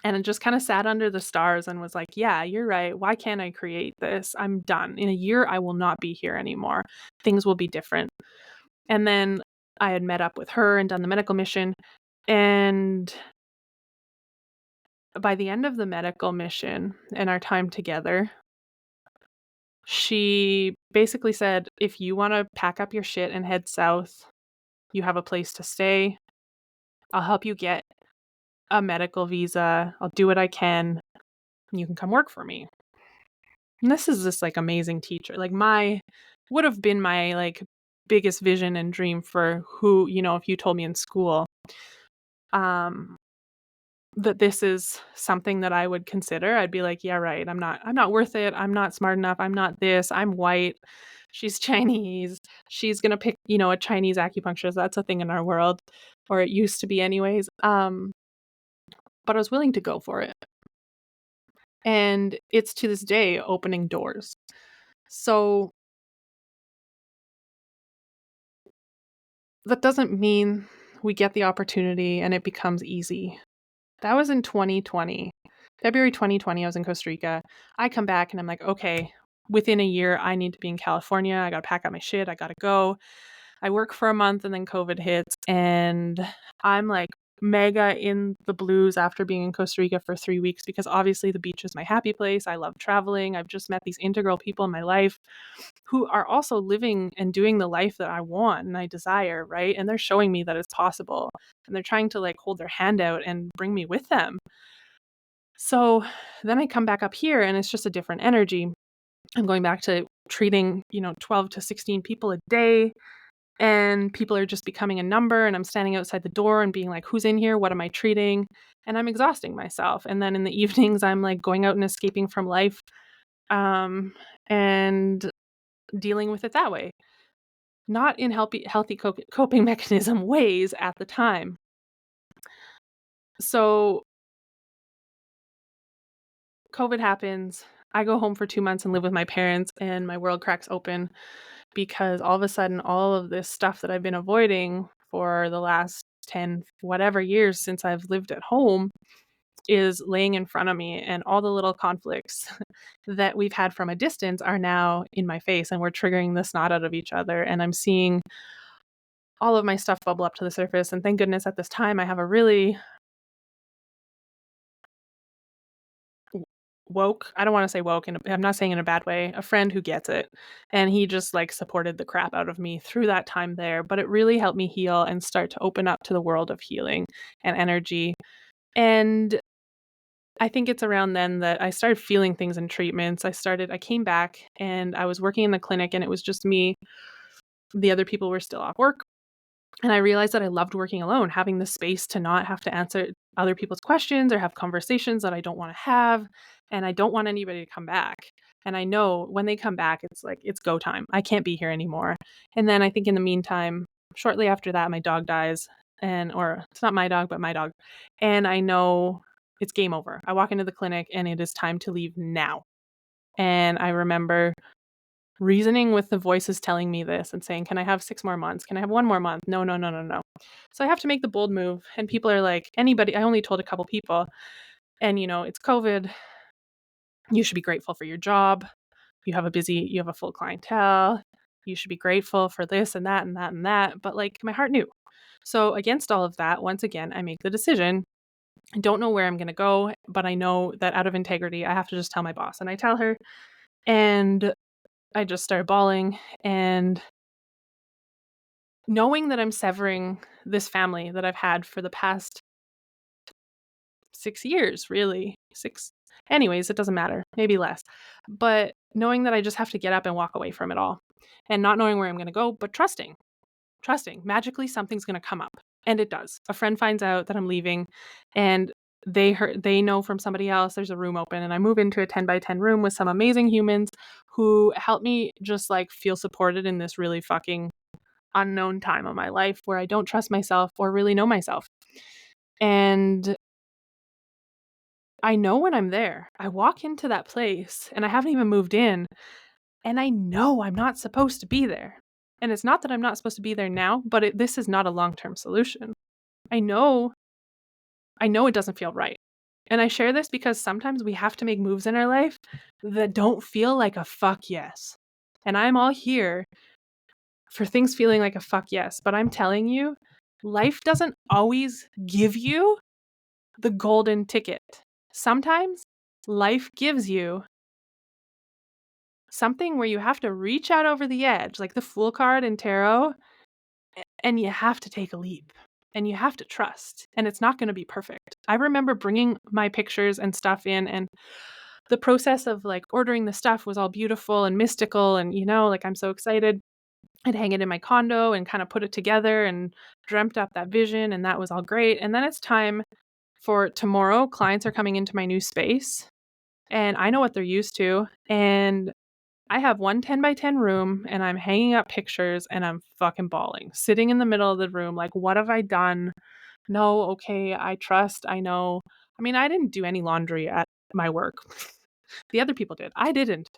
And it just kind of sat under the stars and was like, yeah, you're right. Why can't I create this? I'm done. In a year, I will not be here anymore. Things will be different. And then I had met up with her and done the medical mission. And by the end of the medical mission and our time together, she basically said, if you want to pack up your shit and head south, you have a place to stay. I'll help you get a medical visa. I'll do what I can. And you can come work for me. And this is this like amazing teacher. Like would have been my like biggest vision and dream for who, if you told me in school um that this is something that I would consider, I'd be like, yeah, right. I'm not worth it. I'm not smart enough. I'm not this. I'm white. She's Chinese. She's going to pick, a Chinese acupuncturist. That's a thing in our world, or it used to be anyways. But I was willing to go for it. And it's to this day opening doors. So that doesn't mean we get the opportunity and it becomes easy. That was in 2020. February 2020, I was in Costa Rica. I come back and I'm like, okay, within a year, I need to be in California. I got to pack up my shit. I got to go. I work for a month and then COVID hits. And I'm like mega in the blues after being in Costa Rica for 3 weeks because obviously the beach is my happy place. I love traveling. I've just met these integral people in my life who are also living and doing the life that I want and I desire, right? And they're showing me that it's possible. And they're trying to like hold their hand out and bring me with them. So then I come back up here and it's just a different energy. I'm going back to treating, 12 to 16 people a day. And people are just becoming a number. And I'm standing outside the door and being like, who's in here? What am I treating? And I'm exhausting myself. And then in the evenings, I'm like going out and escaping from life and dealing with it that way. Not in healthy coping mechanism ways at the time. So COVID happens. I go home for 2 months and live with my parents, and my world cracks open because all of a sudden, all of this stuff that I've been avoiding for the last 10 whatever years since I've lived at home is laying in front of me. And all the little conflicts that we've had from a distance are now in my face, and we're triggering the snot out of each other. And I'm seeing all of my stuff bubble up to the surface. And thank goodness at this time, I have a really woke, I don't want to say woke, and I'm not saying in a bad way, a friend who gets it. And he just like supported the crap out of me through that time there. But it really helped me heal and start to open up to the world of healing and energy. And I think it's around then that I started feeling things in treatments. I came back and I was working in the clinic and it was just me. The other people were still off work. And I realized that I loved working alone, having the space to not have to answer other people's questions or have conversations that I don't want to have. And I don't want anybody to come back. And I know when they come back, it's like, it's go time. I can't be here anymore. And then I think in the meantime, shortly after that, my dog dies. Or it's not my dog, but my dog. And I know it's game over. I walk into the clinic and it is time to leave now. And I remember reasoning with the voices telling me this and saying, can I have 6 more months? Can I have 1 more month? No, no, no, no, no. So I have to make the bold move. And people are like, anybody, I only told a couple people. And, it's COVID. You should be grateful for your job. You have a full clientele. You should be grateful for this and that and that and that. But like my heart knew. So against all of that, once again, I make the decision. I don't know where I'm going to go, but I know that out of integrity, I have to just tell my boss. And I tell her, and I just started bawling. And knowing that I'm severing this family that I've had for the past 6 years, really. 6. Anyways, it doesn't matter. Maybe less. But knowing that I just have to get up and walk away from it all. And not knowing where I'm going to go, but trusting. Magically something's going to come up. And it does. A friend finds out that I'm leaving and they know from somebody else there's a room open, and I move into a 10 by 10 room with some amazing humans who help me just like feel supported in this really fucking unknown time of my life where I don't trust myself or really know myself. And I know when I'm there, I walk into that place and I haven't even moved in, and I know I'm not supposed to be there. And it's not that I'm not supposed to be there now, but this is not a long-term solution. I know it doesn't feel right. And I share this because sometimes we have to make moves in our life that don't feel like a fuck yes. And I'm all here for things feeling like a fuck yes. But I'm telling you, life doesn't always give you the golden ticket. Sometimes life gives you something where you have to reach out over the edge, like the Fool card in tarot, and you have to take a leap. And you have to trust. And it's not going to be perfect. I remember bringing my pictures and stuff in, and the process of like ordering the stuff was all beautiful and mystical and, like I'm so excited. I'd hang it in my condo and kind of put it together and dreamt up that vision, and that was all great. And then it's time for tomorrow. Clients are coming into my new space and I know what they're used to. And I have one 10 by 10 room and I'm hanging up pictures and I'm fucking bawling, sitting in the middle of the room. Like, what have I done? No, okay, I trust, I know. I mean, I didn't do any laundry at my work. The other people did. I didn't.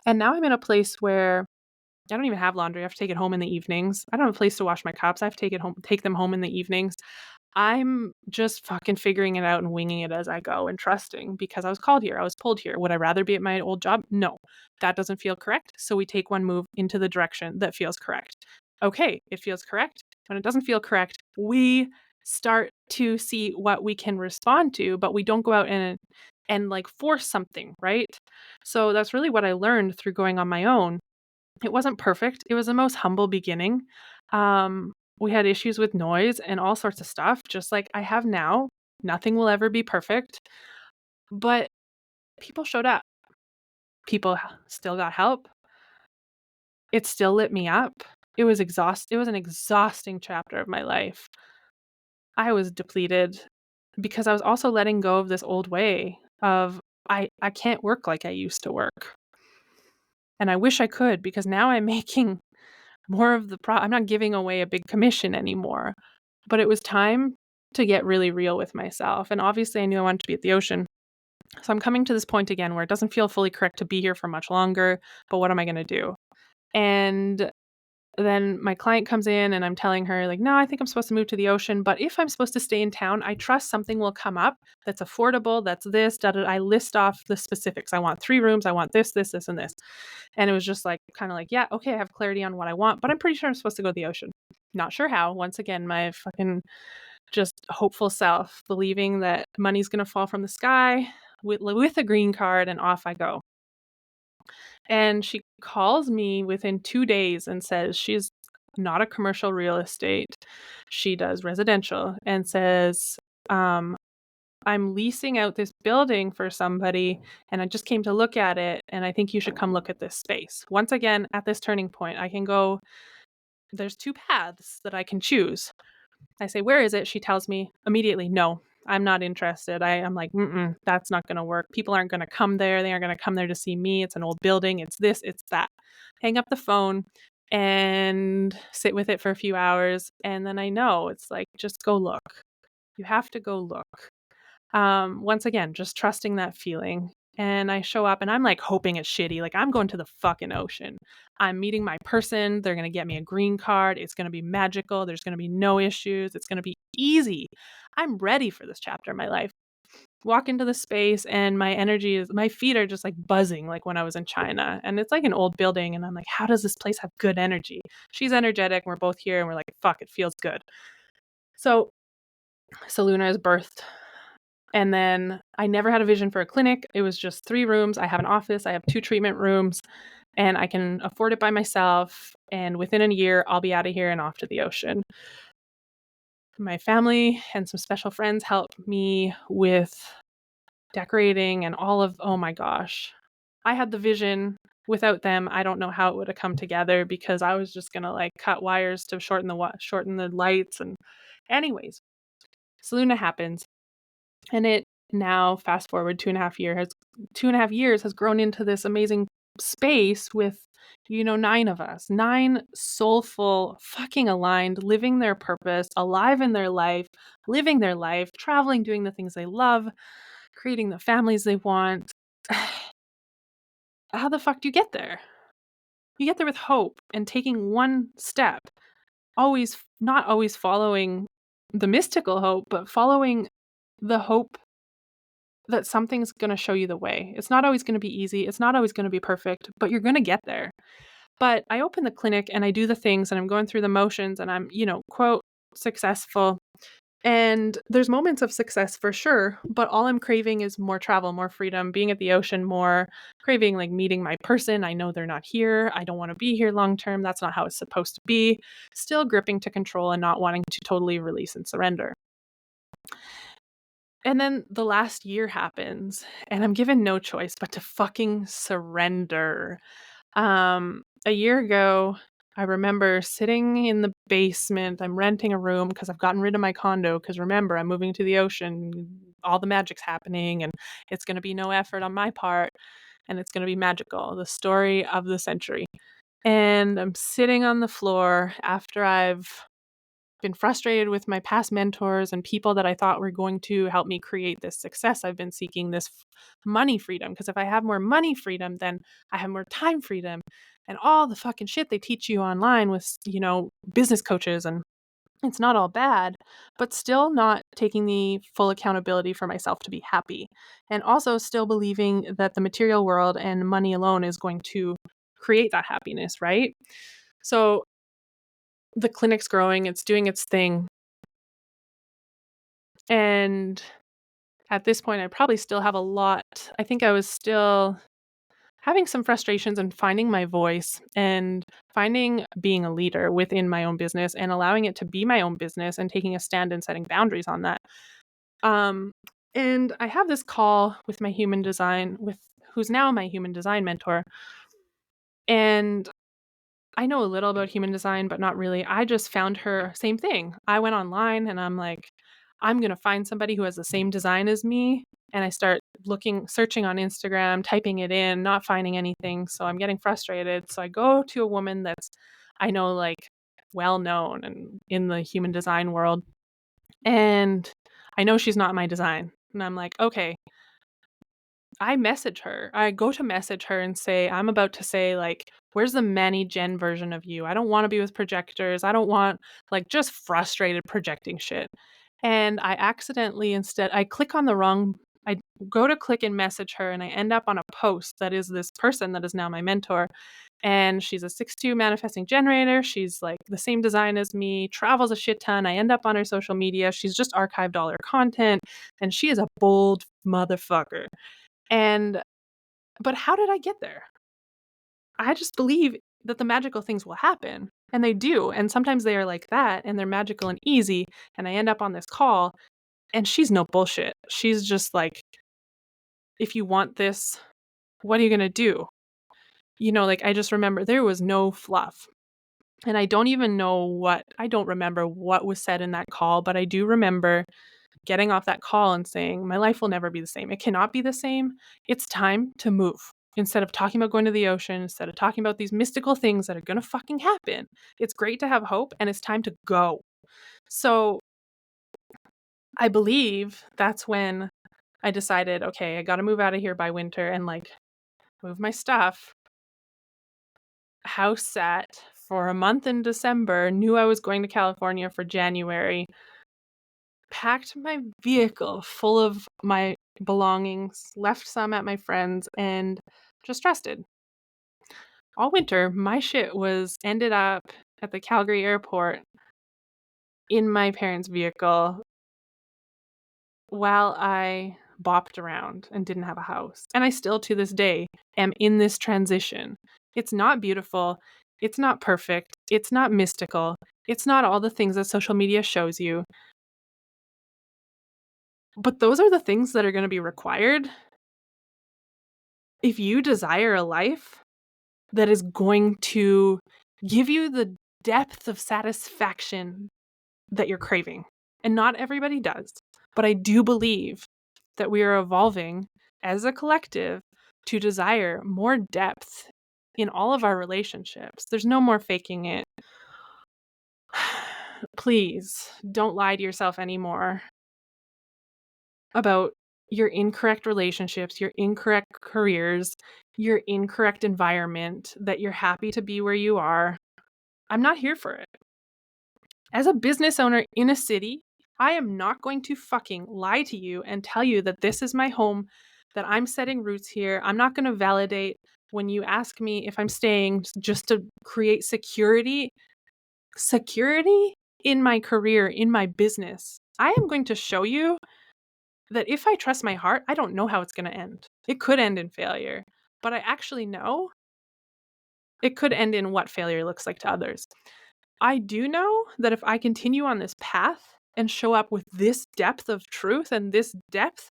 And now I'm in a place where I don't even have laundry. I have to take it home in the evenings. I don't have a place to wash my cups. I have to take them home in the evenings. I'm just fucking figuring it out and winging it as I go and trusting because I was called here. I was pulled here. Would I rather be at my old job? No, that doesn't feel correct. So we take one move into the direction that feels correct. Okay, it feels correct. When it doesn't feel correct, we start to see what we can respond to, but we don't go out and like force something, right? So that's really what I learned through going on my own. It wasn't perfect. It was the most humble beginning. We had issues with noise and all sorts of stuff, just like I have now. Nothing will ever be perfect, but people showed up. People still got help. It still lit me up. It was It was an exhausting chapter of my life. I was depleted because I was also letting go of this old way of I can't work like I used to work. And I wish I could because now I'm making more of I'm not giving away a big commission anymore. But it was time to get really real with myself. And obviously I knew I wanted to be at the ocean. So I'm coming to this point again where it doesn't feel fully correct to be here for much longer, but what am I going to do? And then my client comes in and I'm telling her like, no, I think I'm supposed to move to the ocean, but if I'm supposed to stay in town, I trust something will come up that's affordable, that's this, I list off the specifics. I want 3 rooms, I want this, this, this, and this. And it was just like, kind of like, yeah, okay, I have clarity on what I want, but I'm pretty sure I'm supposed to go to the ocean. Not sure how. Once again, my fucking just hopeful self, believing that money's going to fall from the sky with a green card, and off I go. And she calls me within 2 days and says she's not a commercial real estate. She does residential and says, I'm leasing out this building for somebody and I just came to look at it and I think you should come look at this space. Once again, at this turning point, I can go, there's 2 paths that I can choose. I say, where is it? She tells me immediately, no, I'm not interested. I'm like, that's not going to work. People aren't going to come there. They aren't going to come there to see me. It's an old building. It's this, it's that. Hang up the phone and sit with it for a few hours. And then I know it's like, just go look. You have to go look. Once again, just trusting that feeling. And I show up and I'm like hoping it's shitty. Like I'm going to the fucking ocean. I'm meeting my person. They're going to get me a green card. It's going to be magical. There's going to be no issues. It's going to be easy. I'm ready for this chapter of my life. Walk into the space and my feet are just like buzzing like when I was in China. And it's like an old building. And I'm like, how does this place have good energy? She's energetic. We're both here and we're like, fuck, it feels good. So Luna is birthed. And then I never had a vision for a clinic. It was just 3 rooms. I have an office. I have 2 treatment rooms and I can afford it by myself. And within a year, I'll be out of here and off to the ocean. My family and some special friends helped me with decorating and oh my gosh. I had the vision. Without them, I don't know how it would have come together because I was just going to like cut wires to shorten the lights. And anyways, Luna happens. And it now, fast forward 2.5 years has grown into this amazing space with, 9 of us, 9 soulful, fucking aligned, living their purpose, alive in their life, living their life, traveling, doing the things they love, creating the families they want. How the fuck do you get there? You get there with hope and taking one step, not always following the mystical hope, but following the hope that something's going to show you the way. It's not always going to be easy. It's not always going to be perfect, but you're going to get there. But I open the clinic and I do the things and I'm going through the motions and I'm, quote, successful. And there's moments of success for sure, but all I'm craving is more travel, more freedom, being at the ocean more, craving like meeting my person. I know they're not here. I don't want to be here long term. That's not how it's supposed to be. Still gripping to control and not wanting to totally release and surrender. And then the last year happens, and I'm given no choice but to fucking surrender. A year ago, I remember sitting in the basement. I'm renting a room because I've gotten rid of my condo. Because remember, I'm moving to the ocean. All the magic's happening, and it's going to be no effort on my part, and it's going to be magical. The story of the century. And I'm sitting on the floor after I've been frustrated with my past mentors and people that I thought were going to help me create this success I've been seeking, this money freedom. Because if I have more money freedom, then I have more time freedom. And all the fucking shit they teach you online with, business coaches, and it's not all bad, but still not taking the full accountability for myself to be happy. And also still believing that the material world and money alone is going to create that happiness, right? So the clinic's growing, it's doing its thing. And at this point, I probably still have a lot. I think I was still having some frustrations and finding my voice and finding being a leader within my own business and allowing it to be my own business and taking a stand and setting boundaries on that. Um, and I have this call with my human design, with who's now my human design mentor. And I know a little about human design, but not really. I just found her, same thing. I went online and I'm like, I'm going to find somebody who has the same design as me. And I start searching on Instagram, typing it in, not finding anything. So I'm getting frustrated. So I go to a woman that's, I know, like, well known and in the human design world. And I know she's not my design. And I'm like, okay, I message her. I go to message her and say, I'm about to say, like, where's the Manny Gen version of you? I don't want to be with projectors. I don't want, like, just frustrated projecting shit. And I accidentally, I click on the wrong, I go to click and message her, and I end up on a post that is this person that is now my mentor. And she's a 6'2" manifesting generator. She's like the same design as me, travels a shit ton. I end up on her social media. She's just archived all her content. And she is a bold motherfucker. But how did I get there? I just believe that the magical things will happen, and they do. And sometimes they are like that, and they're magical and easy. And I end up on this call, and she's no bullshit. She's just like, if you want this, what are you going to do? Like, I just remember there was no fluff. And I don't remember what was said in that call, but I do remember getting off that call and saying, my life will never be the same. It cannot be the same. It's time to move. Instead of talking about going to the ocean, instead of talking about these mystical things that are going to fucking happen, it's great to have hope, and it's time to go. So I believe that's when I decided, okay, I got to move out of here by winter and, like, move my stuff. House sat for a month in December, knew I was going to California for January, packed my vehicle full of my belongings, left some at my friend's, and just rested. All winter, my shit was ended up at the Calgary airport in my parents' vehicle while I bopped around and didn't have a house. And I still, to this day, am in this transition. It's not beautiful. It's not perfect. It's not mystical. It's not all the things that social media shows you. But those are the things that are going to be required if you desire a life that is going to give you the depth of satisfaction that you're craving. And not everybody does. But I do believe that we are evolving as a collective to desire more depth in all of our relationships. There's no more faking it. Please don't lie to yourself anymore about your incorrect relationships, your incorrect careers, your incorrect environment, that you're happy to be where you are. I'm not here for it. As a business owner in a city, I am not going to fucking lie to you and tell you that this is my home, that I'm setting roots here. I'm not going to validate when you ask me if I'm staying just to create security in my career, in my business. I am going to show you that if I trust my heart, I don't know how it's going to end. It could end in failure, but I actually know it could end in what failure looks like to others. I do know that if I continue on this path, and show up with this depth of truth and this depth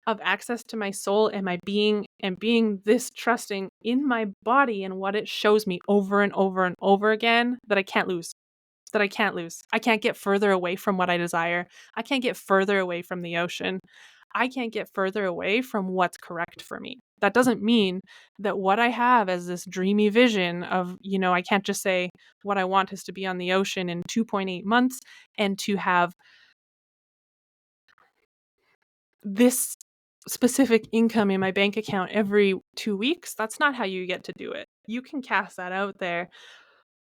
of access to my soul and my being, and being this trusting in my body and what it shows me over and over and over again, that I can't lose. That I can't lose. I can't get further away from what I desire. I can't get further away from the ocean. I can't get further away from what's correct for me. That doesn't mean that what I have as this dreamy vision of, I can't just say what I want is to be on the ocean in 2.8 months and to have this specific income in my bank account every 2 weeks. That's not how you get to do it. You can cast that out there.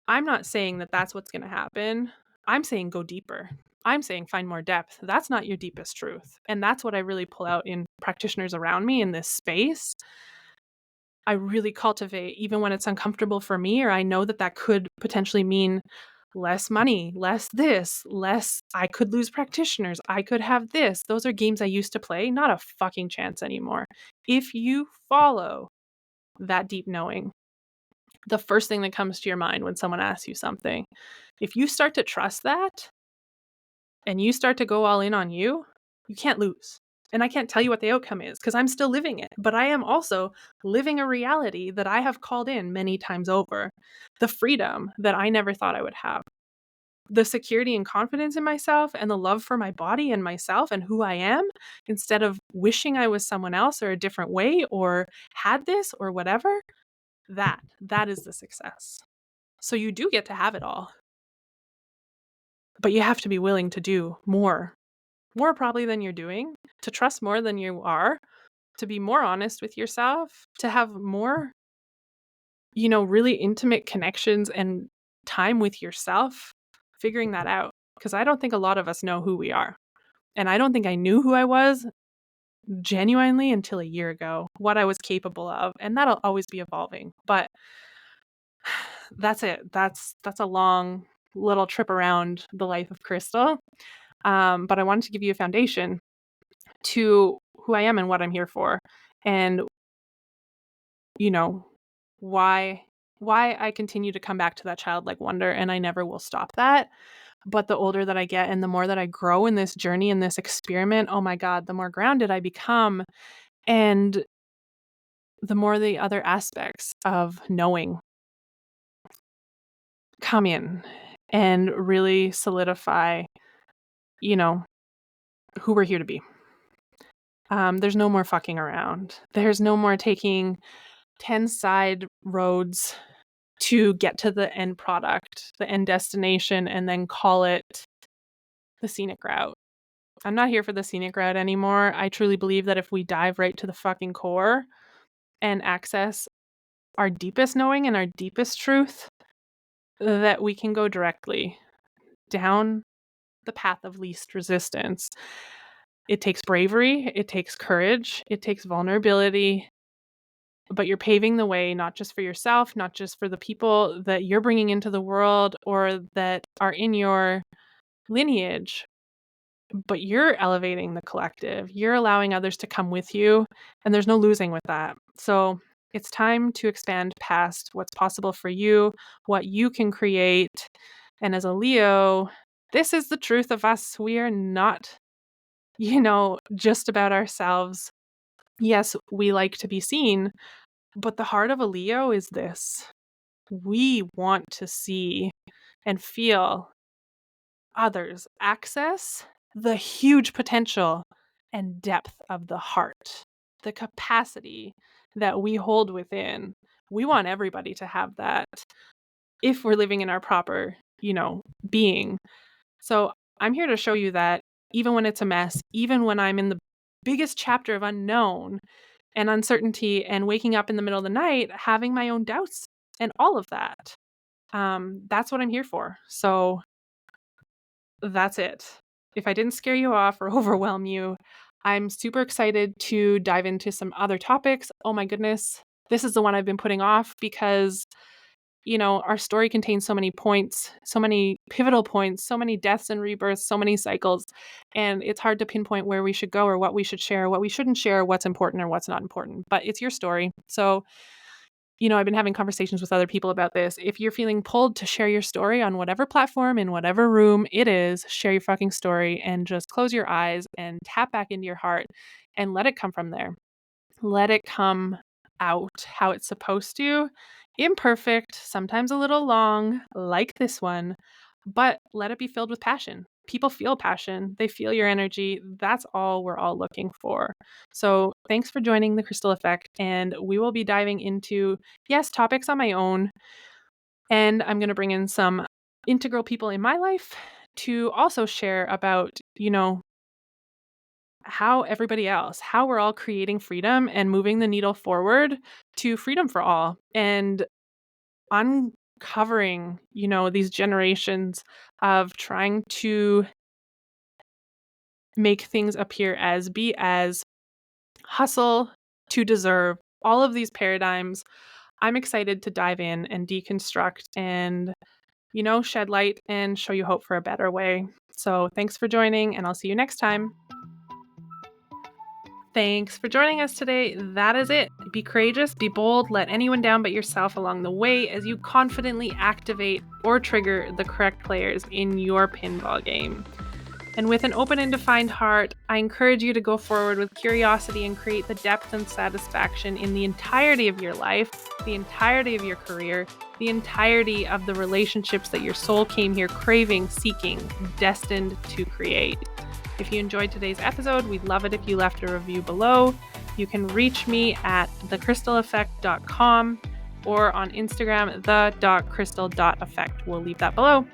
I'm not saying that that's what's going to happen. I'm saying go deeper. I'm saying find more depth. That's not your deepest truth. And that's what I really pull out in practitioners around me in this space. I really cultivate, even when it's uncomfortable for me, or I know that that could potentially mean less money, less this, less, I could lose practitioners, I could have this. Those are games I used to play, not a fucking chance anymore. If you follow that deep knowing, the first thing that comes to your mind when someone asks you something, if you start to trust that and you start to go all in on you, you can't lose. And I can't tell you what the outcome is because I'm still living it, but I am also living a reality that I have called in many times over. The freedom that I never thought I would have, the security and confidence in myself, and the love for my body and myself and who I am, instead of wishing I was someone else or a different way or had this or whatever. That is the success. So you do get to have it all, but you have to be willing to do more probably than you're doing, to trust more than you are, to be more honest with yourself, to have more, really intimate connections and time with yourself, figuring that out. Because I don't think a lot of us know who we are. And I don't think I knew who I was genuinely until a year ago, what I was capable of. And that'll always be evolving. But that's it. That's a long little trip around the life of Krystal. But I wanted to give you a foundation to who I am and what I'm here for, and why I continue to come back to that childlike wonder, and I never will stop that. But the older that I get and the more that I grow in this journey, in this experiment, oh my God, the more grounded I become, and the more the other aspects of knowing come in and really solidify, who we're here to be. There's no more fucking around. There's no more taking 10 side roads to get to the end product, the end destination, and then call it the scenic route. I'm not here for the scenic route anymore. I truly believe that if we dive right to the fucking core and access our deepest knowing and our deepest truth, that we can go directly down the path of least resistance. It takes bravery, it takes courage, it takes vulnerability, but you're paving the way, not just for yourself, not just for the people that you're bringing into the world or that are in your lineage, but you're elevating the collective. You're allowing others to come with you, and there's no losing with that. So it's time to expand past what's possible for you, what you can create. And as a Leo, this is the truth of us. We are not, just about ourselves. Yes, we like to be seen, but the heart of a Leo is this. We want to see and feel others access the huge potential and depth of the heart, the capacity that we hold within. We want everybody to have that if we're living in our proper, being. So I'm here to show you that even when it's a mess, even when I'm in the biggest chapter of unknown and uncertainty and waking up in the middle of the night, having my own doubts and all of that, that's what I'm here for. So that's it. If I didn't scare you off or overwhelm you, I'm super excited to dive into some other topics. Oh my goodness. This is the one I've been putting off because, our story contains so many points, so many pivotal points, so many deaths and rebirths, so many cycles. And it's hard to pinpoint where we should go or what we should share, what we shouldn't share, what's important or what's not important. But it's your story. So I've been having conversations with other people about this. If you're feeling pulled to share your story on whatever platform, in whatever room it is, share your fucking story and just close your eyes and tap back into your heart and let it come from there. Let it come out how it's supposed to. Imperfect, sometimes a little long, like this one, but let it be filled with passion. People feel passion, they feel your energy. That's all we're all looking for. So, thanks for joining the Krystal Effect. And we will be diving into, yes, topics on my own. And I'm going to bring in some integral people in my life to also share about, how everybody else, how we're all creating freedom and moving the needle forward to freedom for all and uncovering, these generations of trying to make things appear as be as hustle to deserve all of these paradigms. I'm excited to dive in and deconstruct and, shed light and show you hope for a better way. So thanks for joining, and I'll see you next time. Thanks for joining us today. That is it. Be courageous, be bold, let anyone down but yourself along the way as you confidently activate or trigger the correct players in your pinball game. And with an open and defined heart, I encourage you to go forward with curiosity and create the depth and satisfaction in the entirety of your life, the entirety of your career, the entirety of the relationships that your soul came here craving, seeking, destined to create. If you enjoyed today's episode, we'd love it if you left a review below. You can reach me at thekrystaleffect.com or on Instagram, the.krystal.effect. We'll leave that below.